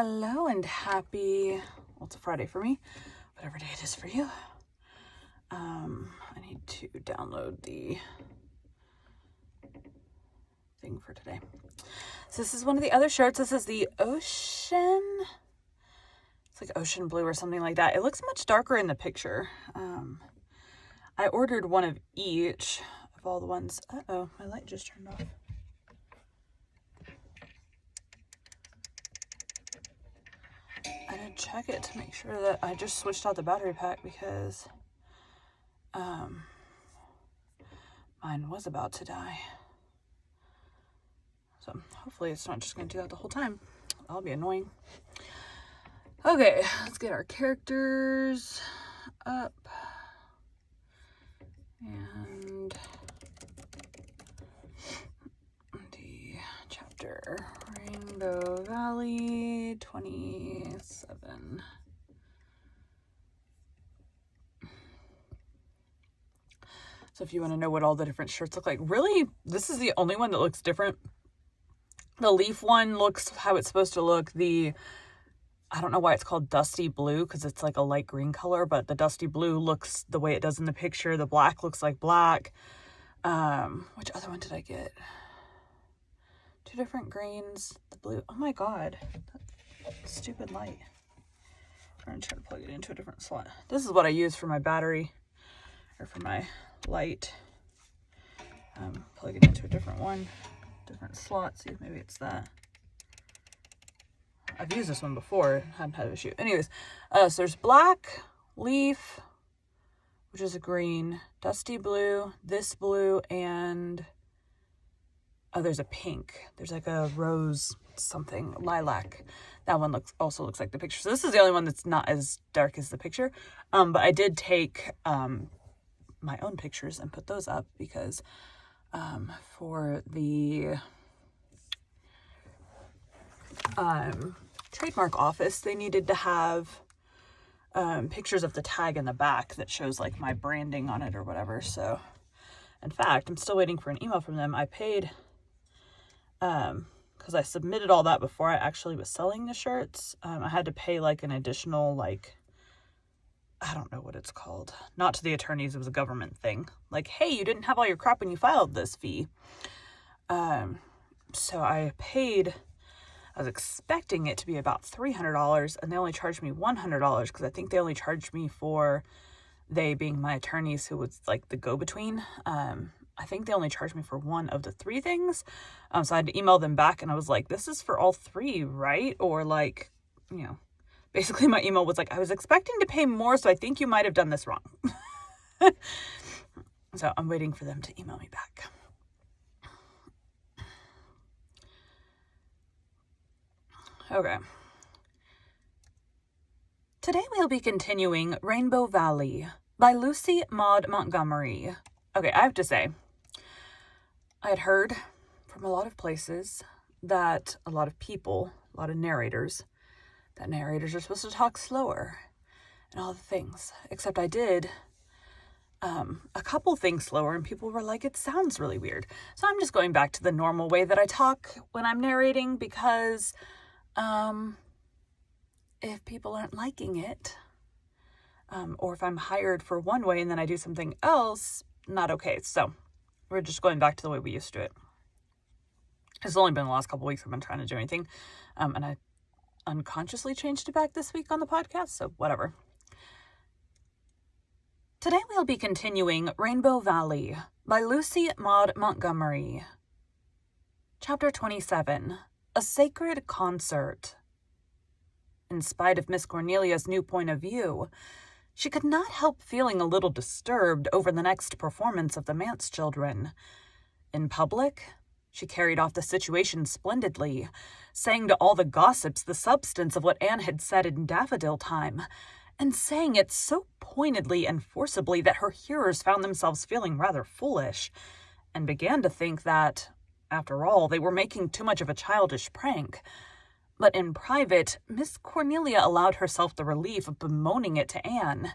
Hello and happy, well, it's a Friday for me, whatever day it is for you. I need to download the thing for today. So this is one of the other shirts. This is the Ocean, it's like ocean blue or something like that. It looks much darker in the picture. I ordered one of each of all the ones. Uh-oh, my light just turned off. I did check it to make sure that I just switched out the battery pack because mine was about to die. So hopefully it's not just going to do that the whole time. That'll be annoying. Okay, let's get our characters up. And the chapter, Rainbow Valley 27. So if you want to know what all the different shirts look like, really, this is the only one that looks different. The leaf one looks how it's supposed to look. I don't know why it's called Dusty Blue, because it's like a light green color, but the Dusty Blue looks the way it does in the picture. The black looks like black. Which other one did I get? 2 different greens. The blue. Oh my god. That stupid light. I'm trying to plug it into a different slot. This is what I use for my battery, or for my light. Plug it into a different one, different slot. See if maybe it's that. I've used this one before, hadn't had an issue. Anyways, so there's black, leaf, which is a green, dusty blue, this blue, and there's a pink. There's like a rose something, lilac. That one also looks like the picture. So this is the only one that's not as dark as the picture. But I did take my own pictures and put those up because for the trademark office, they needed to have pictures of the tag in the back that shows like my branding on it or whatever. So in fact, I'm still waiting for an email from them. I paid because I submitted all that before I actually was selling the shirts. I had to pay like an additional, like, I don't know what it's called. Not to the attorneys, it was a government thing. Like, hey, you didn't have all your crap when you filed this fee. So I paid, I was expecting it to be about $300, and they only charged me $100 because I think they only charged me for, they being my attorneys who was like the go-between. I think they only charged me for one of the 3 things. So I had to email them back, and I was like, this is for all 3, right? Or like, you know, basically my email was like, I was expecting to pay more, so I think you might have done this wrong. So I'm waiting for them to email me back. Okay. Today we'll be continuing Rainbow Valley by Lucy Maud Montgomery. Okay, I have to say, I had heard from a lot of places that a lot of people, a lot of narrators, that narrators are supposed to talk slower and all the things. Except I did a couple things slower, and people were like, it sounds really weird. So I'm just going back to the normal way that I talk when I'm narrating because if people aren't liking it, or if I'm hired for one way and then I do something else, not okay. So we're just going back to the way we used to it. It's only been the last couple weeks I've been trying to do anything. And I unconsciously changed it back this week on the podcast, so whatever. Today we'll be continuing Rainbow Valley by Lucy Maud Montgomery. Chapter 27, A Sacred Concert. In spite of Miss Cornelia's new point of view, she could not help feeling a little disturbed over the next performance of the Manse children. In public, she carried off the situation splendidly, saying to all the gossips the substance of what Anne had said in Daffodil Time, and saying it so pointedly and forcibly that her hearers found themselves feeling rather foolish, and began to think that, after all, they were making too much of a childish prank. But in private, Miss Cornelia allowed herself the relief of bemoaning it to Anne.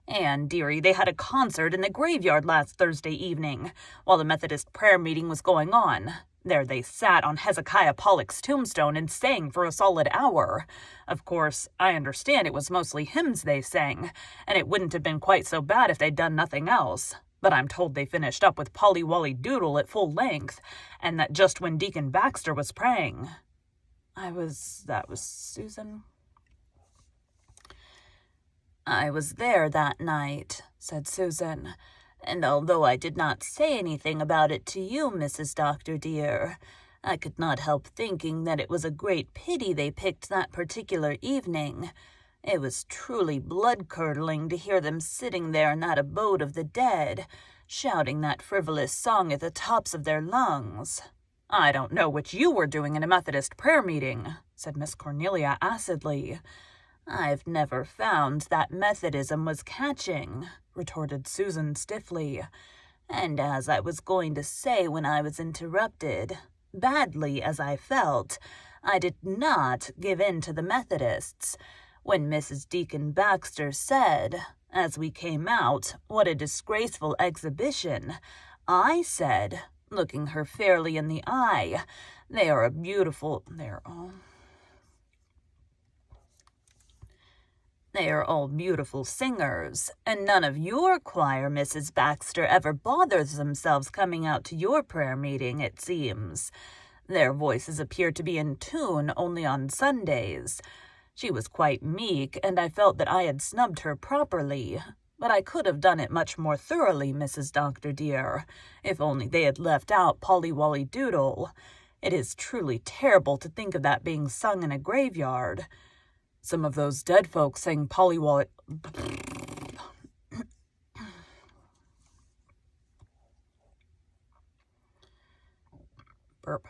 Anne, dearie, they had a concert in the graveyard last Thursday evening, while the Methodist prayer meeting was going on. There they sat on Hezekiah Pollock's tombstone and sang for a solid hour. Of course, I understand it was mostly hymns they sang, and it wouldn't have been quite so bad if they'd done nothing else. But I'm told they finished up with Polly Wolly Doodle at full length, and that just when Deacon Baxter was praying. That was Susan? I was there that night, said Susan, and although I did not say anything about it to you, Mrs. Doctor dear, I could not help thinking that it was a great pity they picked that particular evening. It was truly blood-curdling to hear them sitting there in that abode of the dead, shouting that frivolous song at the tops of their lungs. I don't know what you were doing in a Methodist prayer meeting, said Miss Cornelia acidly. I've never found that Methodism was catching, retorted Susan stiffly. And as I was going to say when I was interrupted, badly as I felt, I did not give in to the Methodists. When Mrs. Deacon Baxter said, as we came out, what a disgraceful exhibition, I said, looking her fairly in the eye, they are all beautiful singers, and none of your choir, Mrs. Baxter, ever bothers themselves coming out to your prayer meeting, it seems. Their voices appear to be in tune only on Sundays. She was quite meek, and I felt that I had snubbed her properly. But I could have done it much more thoroughly, Mrs. Doctor dear, if only they had left out Polly Wolly Doodle. It is truly terrible to think of that being sung in a graveyard. Some of those dead folks sang Polly Wolly... Burp.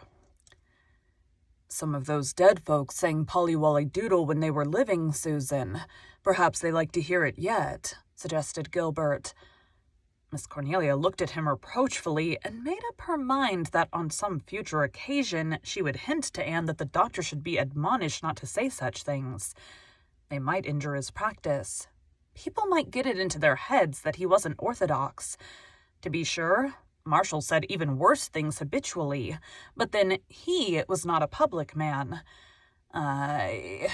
Some of those dead folks sang Polly Wolly Doodle when they were living, Susan. Perhaps they like to hear it yet, suggested Gilbert. Miss Cornelia looked at him reproachfully and made up her mind that on some future occasion she would hint to Anne that the doctor should be admonished not to say such things. They might injure his practice. People might get it into their heads that he wasn't orthodox. To be sure, Marshall said even worse things habitually, but then he was not a public man. I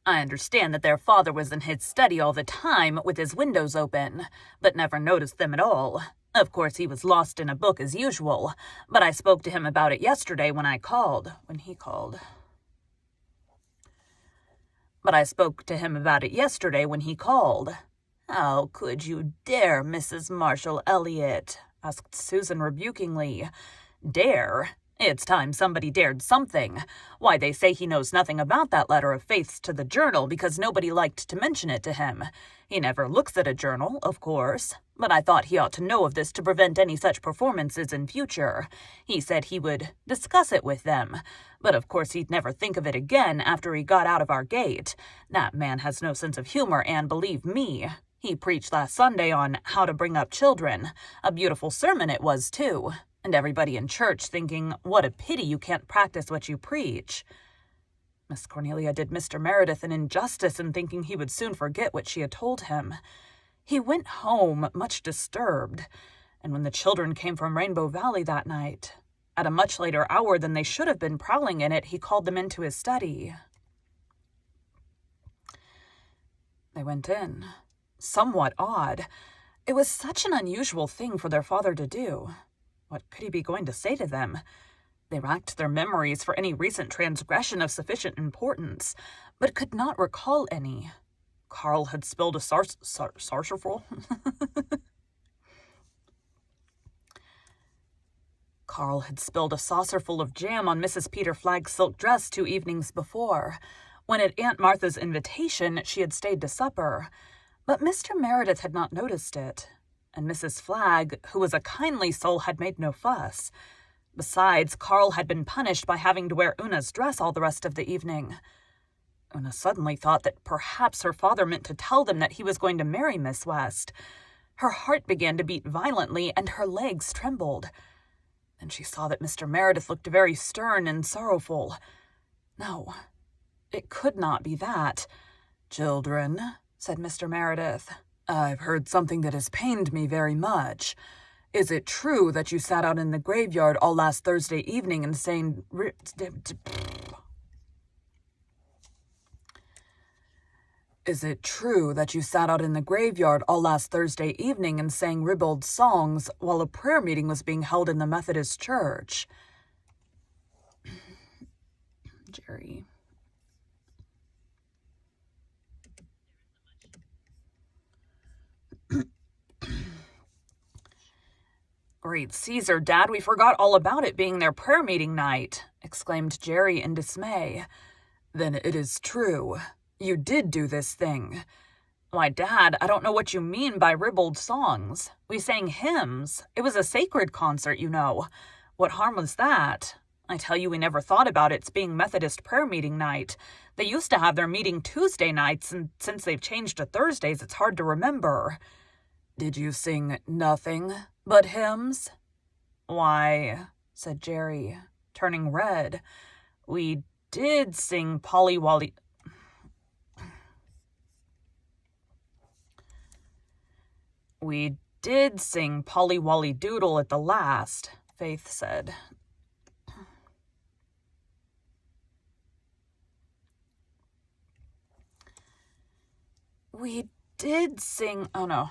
understand that their father was in his study all the time with his windows open, but never noticed them at all. Of course, he was lost in a book as usual, but I spoke to him about it yesterday when he called. How could you dare, Mrs. Marshall Elliott? Asked Susan rebukingly. Dare? It's time somebody dared something. Why, they say he knows nothing about that letter of Faith's to the journal because nobody liked to mention it to him. He never looks at a journal, of course, but I thought he ought to know of this to prevent any such performances in future. He said he would discuss it with them, but of course he'd never think of it again after he got out of our gate. That man has no sense of humor, and believe me, he preached last Sunday on how to bring up children. A beautiful sermon it was, too. And everybody in church thinking, what a pity you can't practice what you preach. Miss Cornelia did Mr. Meredith an injustice in thinking he would soon forget what she had told him. He went home much disturbed, and when the children came from Rainbow Valley that night, at a much later hour than they should have been prowling in it, he called them into his study. They went in. Somewhat odd. It was such an unusual thing for their father to do. What could he be going to say to them? They racked their memories for any recent transgression of sufficient importance, but could not recall any. Carl had spilled a saucerful. Carl had spilled a saucerful of jam on Mrs. Peter Flagg's silk dress 2 evenings before, when at Aunt Martha's invitation she had stayed to supper, but Mr. Meredith had not noticed it. And Mrs. Flagg, who was a kindly soul, had made no fuss. Besides, Carl had been punished by having to wear Una's dress all the rest of the evening. Una suddenly thought that perhaps her father meant to tell them that he was going to marry Miss West. Her heart began to beat violently, and her legs trembled. Then she saw that Mr. Meredith looked very stern and sorrowful. No, it could not be that. "Children," said Mr. Meredith, I've heard something that has pained me very much. Is it true that you sat out in the graveyard all last Thursday evening and sang... Is it true that you sat out in the graveyard all last Thursday evening and sang ribald songs while a prayer meeting was being held in the Methodist Church? Jerry. Great Caesar, Dad, we forgot all about it being their prayer meeting night, exclaimed Jerry in dismay. Then it is true. You did do this thing. Why, Dad, I don't know what you mean by ribald songs. We sang hymns. It was a sacred concert, you know. What harm was that? I tell you, we never thought about its being Methodist prayer meeting night. They used to have their meeting Tuesday nights, and since they've changed to Thursdays, it's hard to remember. Did you sing nothing but hymns? Why, said Jerry, turning red, we did sing Polly Wolly... We did sing Polly Wolly Doodle at the last, Faith said. We did sing... Oh, no.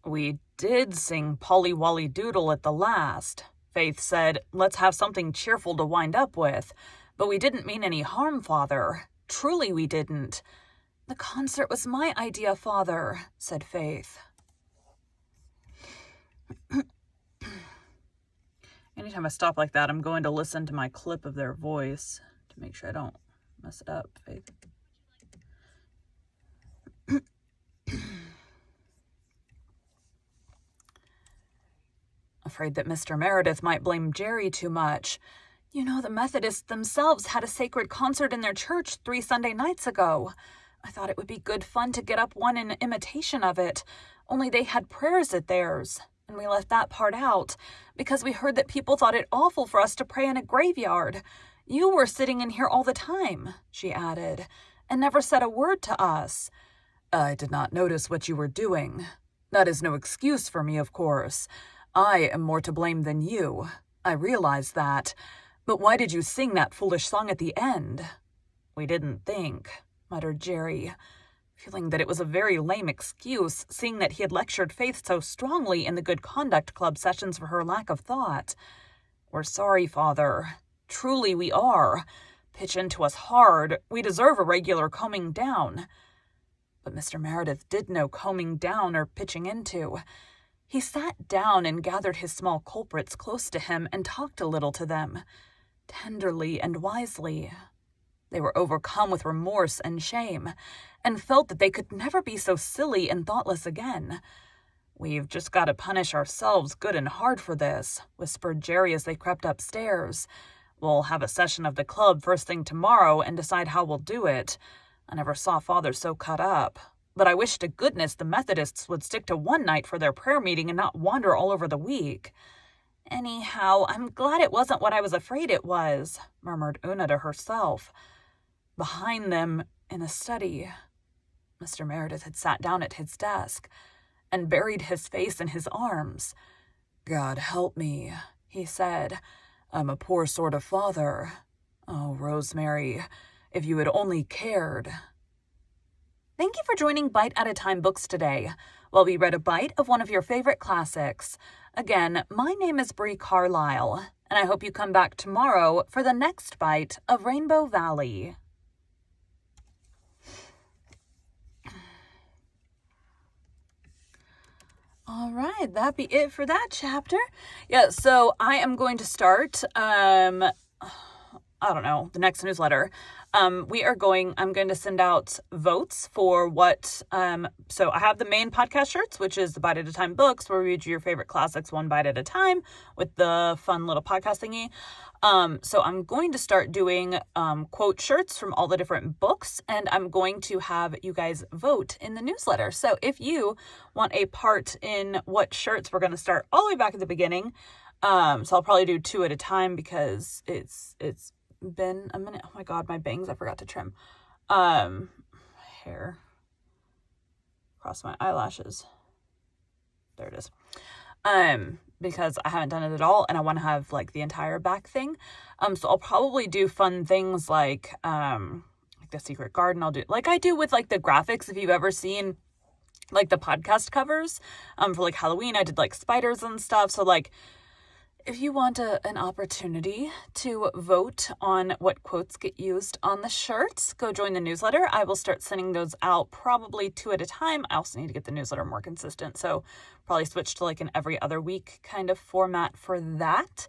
We did sing Polly Wolly Doodle at the last. Faith said, let's have something cheerful to wind up with. But we didn't mean any harm, Father. Truly we didn't. The concert was my idea, Father, said Faith. Anytime I stop like that, I'm going to listen to my clip of their voice to make sure I don't mess it up, Faith. Afraid that Mr. Meredith might blame Jerry too much. You know, the Methodists themselves had a sacred concert in their church 3 Sunday nights ago. I thought it would be good fun to get up one in imitation of it, only they had prayers at theirs, and we left that part out, because we heard that people thought it awful for us to pray in a graveyard. You were sitting in here all the time, she added, and never said a word to us. I did not notice what you were doing. That is no excuse for me, of course. I am more to blame than you. I realize that. But why did you sing that foolish song at the end? We didn't think, muttered Jerry, feeling that it was a very lame excuse, seeing that he had lectured Faith so strongly in the Good Conduct Club sessions for her lack of thought. We're sorry, Father. Truly we are. Pitch into us hard. We deserve a regular combing down. But Mr. Meredith did no combing down or pitching into. He sat down and gathered his small culprits close to him and talked a little to them, tenderly and wisely. They were overcome with remorse and shame, and felt that they could never be so silly and thoughtless again. We've just got to punish ourselves good and hard for this, whispered Jerry as they crept upstairs. We'll have a session of the club first thing tomorrow and decide how we'll do it. I never saw Father so cut up. But I wish to goodness the Methodists would stick to one night for their prayer meeting and not wander all over the week. Anyhow, I'm glad it wasn't what I was afraid it was, murmured Una to herself. Behind them, in the study, Mr. Meredith had sat down at his desk and buried his face in his arms. God help me, he said. I'm a poor sort of father. Oh, Rosemary, if you had only cared. Thank you for joining Bite at a Time Books today, while we read a bite of one of your favorite classics. Again, my name is Bree Carlisle, and I hope you come back tomorrow for the next bite of Rainbow Valley. All right, that be it for that chapter. Yeah, so I am going to start, the next newsletter. I'm going to send out votes for what, so I have the main podcast shirts, which is the Bite at a Time Books, where we read your favorite classics one bite at a time with the fun little podcast thingy. So I'm going to start doing, quote shirts from all the different books, and I'm going to have you guys vote in the newsletter. So if you want a part in what shirts, we're going to start all the way back at the beginning. So I'll probably do 2 at a time because it's been a minute. Oh my god, my bangs, I forgot to trim. Hair. across my eyelashes. There it is. Because I haven't done it at all and I want to have like the entire back thing. So I'll probably do fun things like the Secret Garden. I'll do like I do with like the graphics. If you've ever seen like the podcast covers, for like Halloween, I did like spiders and stuff. So like, if you want an opportunity to vote on what quotes get used on the shirts, go join the newsletter. I will start sending those out probably 2 at a time. I also need to get the newsletter more consistent, so probably switch to like an every other week kind of format for that.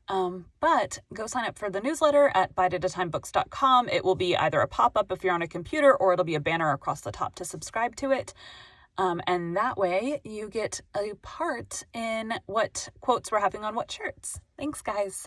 But go sign up for the newsletter at biteatatimebooks.com. It will be either a pop-up if you're on a computer, or it'll be a banner across the top to subscribe to it. And that way you get a part in what quotes we're having on what shirts. Thanks, guys.